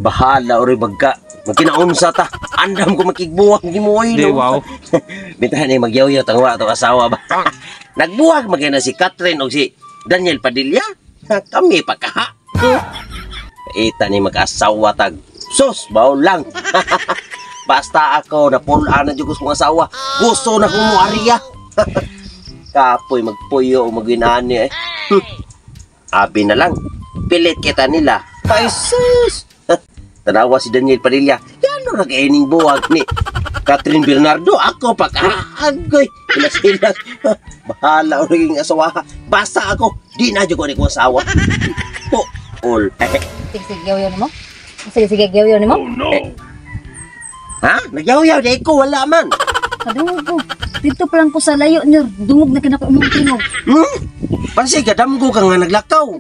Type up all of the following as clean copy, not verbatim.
Bahala ori bagka. Magkinaunsa ta. Andam ko makigbuwag ni mo oy. Di wow. Bintahan ni magyaw-yaw tangwa to asawa ba. Nagbuwag magana si Catherine o si Daniel Padilla. Kami pa ka. Ita ni mag-asawa tag. Sus, baw lang. Basta ako napulaan na jugos kong asawa. Gusto na kong muariya. Kapoy magpuyo o magwinani eh. Abi na lang. Pilit kita nila. Ay sus. Tanawa si Daniel Padilla. Yan o nag-ining buwag ni Catherine Bernardo. Ako pa kaagoy. Silas-silas. Bahala o naging asawa. Basta ako. Di na dyan ko ni kong asawa. All. Sige-sige mo? Sige-sige mo? Oh no. Ha? Nagyaw-yaw. Di ko wala man. Kadungog ko. Dito pa lang ko sa layo niyo. Dungog na kinako imong tingog. Pansi kadamgo ka nga naglakaw.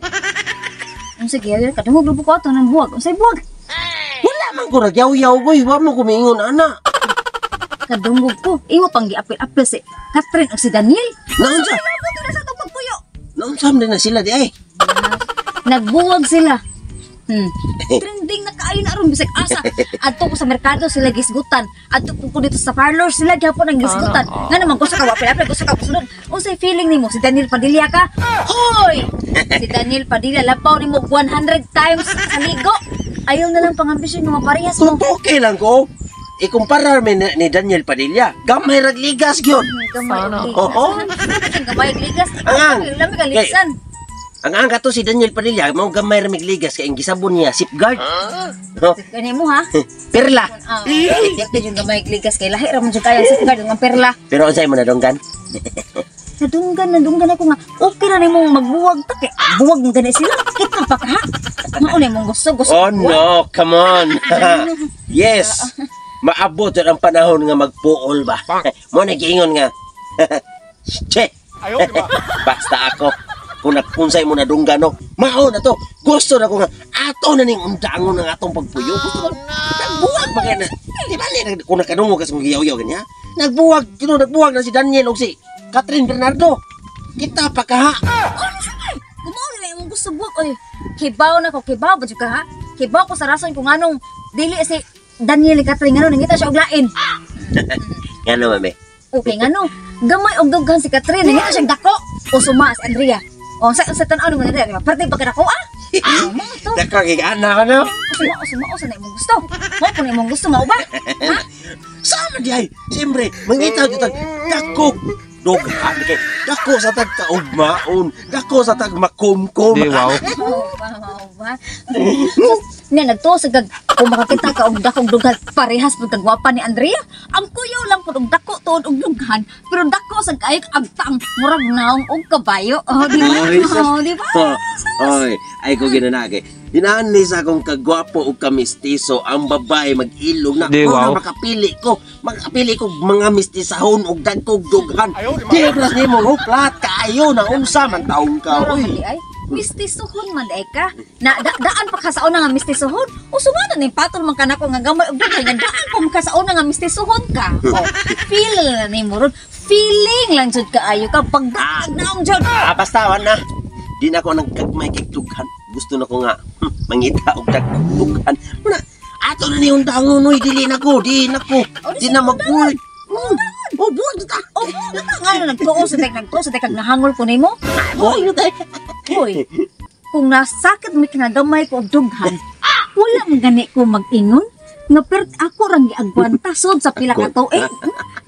Ang sige, kadungog lupo ko ato ng buwag. Ang say buwag. Wala man ko nagyaw-yaw boy. Wa mo kumingon ana. Kadungog ko. Iwa pang giapil-apil si Catherine o si Daniel. Naunsa? Ano ko na sa itong pagpuyo? Naunsam din na sila di ay. Nagbuwag sila. Trending na kaayo na ron bisag asa. Adto ko sa merkado sila gisgutan. Adto ko dito sa parlor sila gyapon ang gisgutan. Nga naman gusto ka wapil gusto ka kusunod. Unsay feeling nimo si Daniel Padilla ka? Hoy! Si Daniel Padilla lapaw nimo 100 times sa ligo. Ayaw na lang pangambisyon mo parehas mo. Okay lang ko. Ikumpara ni Daniel Padilla. Gamay ragligas gyud. Gamay. Oo. Gamay ligas. Angang. Lamig ang ligasan. Ang angka to si Daniel Padilla, mao gamay ra migligas kay ang gisabon niya safeguard. Kani mo ha? Perla. Yak din yung gamay ligas kay lahi ra man jud kaya sa safeguard ng perla. Pero unsay man nadonggan? Nadunggan ako nga. Okay na nimong magbuwag ta kay buwag mo gani sila. Kita pa ka ha? Mauna mong gusto. Oh no, come on. Yes. Maabot ang panahon nga magpuol ba. Mo nagiingon nga. Che. Basta ako kung nagpunsay mo na dunggan no. Mao na to. Gusto na ko nga ato na ning undangon ng atong pagpuyo. Gusto na nagbuwag ba na. Di ba ni kung nakadungo kasi mong giyaw-yaw kanya. Nagbuwag na si Daniel o si Catherine Bernardo. Kita pa ka ha. Kumaon na imong gusto buwag. Oy, kibaw na ko. Kibaw ba jud ka ha? Kibaw ko sa rason kung anong dili si Daniel Catherine ngano nangita siya og lain. Ngano mame? Okay ngano. Gamay og dughan si Catherine nangita siya dako. O suma si Andrea. O sa tan-aw mo na dili. Parte pa kadako ah. Mo to. Dako kay ana no. Suma na imong gusto. Mo kun imong gusto mao ba? Ha? Sama di ay. Siyempre, mangita kita dako. Dughan kay dako sa tag kaugmaon. Dako sa tag makumkum. Di wow. Nga nagtuo kag kung makakita ka og dakong dughan parehas pud kag gwapa ni Andrea. Ang kuyaw lang pud og dako tuod og dughan, pero dako sa kaayok agtang murag naong og kabayo. Oh, di ba? Oh, di ba? Oy, ay ko ginanake. Hinaan sa akong kagwapo o kamistiso ang babae mag-ilog na Di, wow. makapili ko mga mistisahon og dagkog dughan. Di plus nimo huplat kaayo na unsa man taong ka. Uy. Ay, mistisuhon man day ka. Na daan pa ka sa una nga mistisuhon. O sumana ni patol man kanako nga gamay og dughan nga daan pa ka sa una nga mistisuhon ka. Oh, feel na nimo ron. Feeling lang jud kaayo ka pagdaag naong jud. Bastawan na. Di na ako nagkagmay kay dughan. Gusto na ko nga mangita og dughan. Muna, ato na ni undangon noy dili na ko, di na ko. Di na magbuhay. Oh, buwan ta. Oh, nga nagtuo sa tek nahangol ko nimo. Boy, tay. Hoy, kung nasakit mi kinagamay ko og dughan, wala man gani ko mag-ingon. Nga pero ako rang giagwanta sod sa pila ka tuig.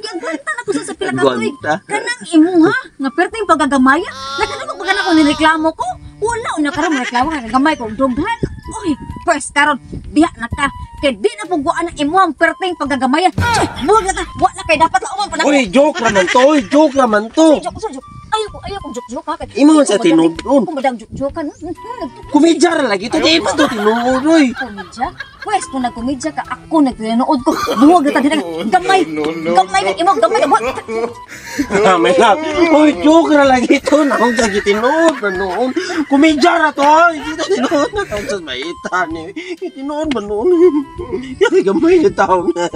Giagwanta na ko sa pila ka tuig. Kanang imuha nga perting pagagamaya. Nakanamo pa kana ko nireklamo ko. Wala una karon reklamo ka gamay ko og dughan. Oy, pues karon diha na ka. Kay di na puguan ang imuhang perting pagagamaya. Buwag na ka. Wala kay dapat laoman pa na ko. Uy, joke naman to. Uy, joke naman to. Joke. Ayoko joke ha. Imo man sa tinudon. Kumadang joke ka. Kumidya ra lagi to. Di man to tinudon, uy. Komedya? Pwes, kung nagkomedya ka, ako nagtinood ko. Buwag na tayo gamay. Gamay ka, imo, gamay ka. May lang. Uy, joke ra lagi to. Nakong lagi tinudon na noon. Kumidya ra to. Hindi na tinudon na. Ang sas maitan eh. Tinudon ba noon? Yung gamay na tao na.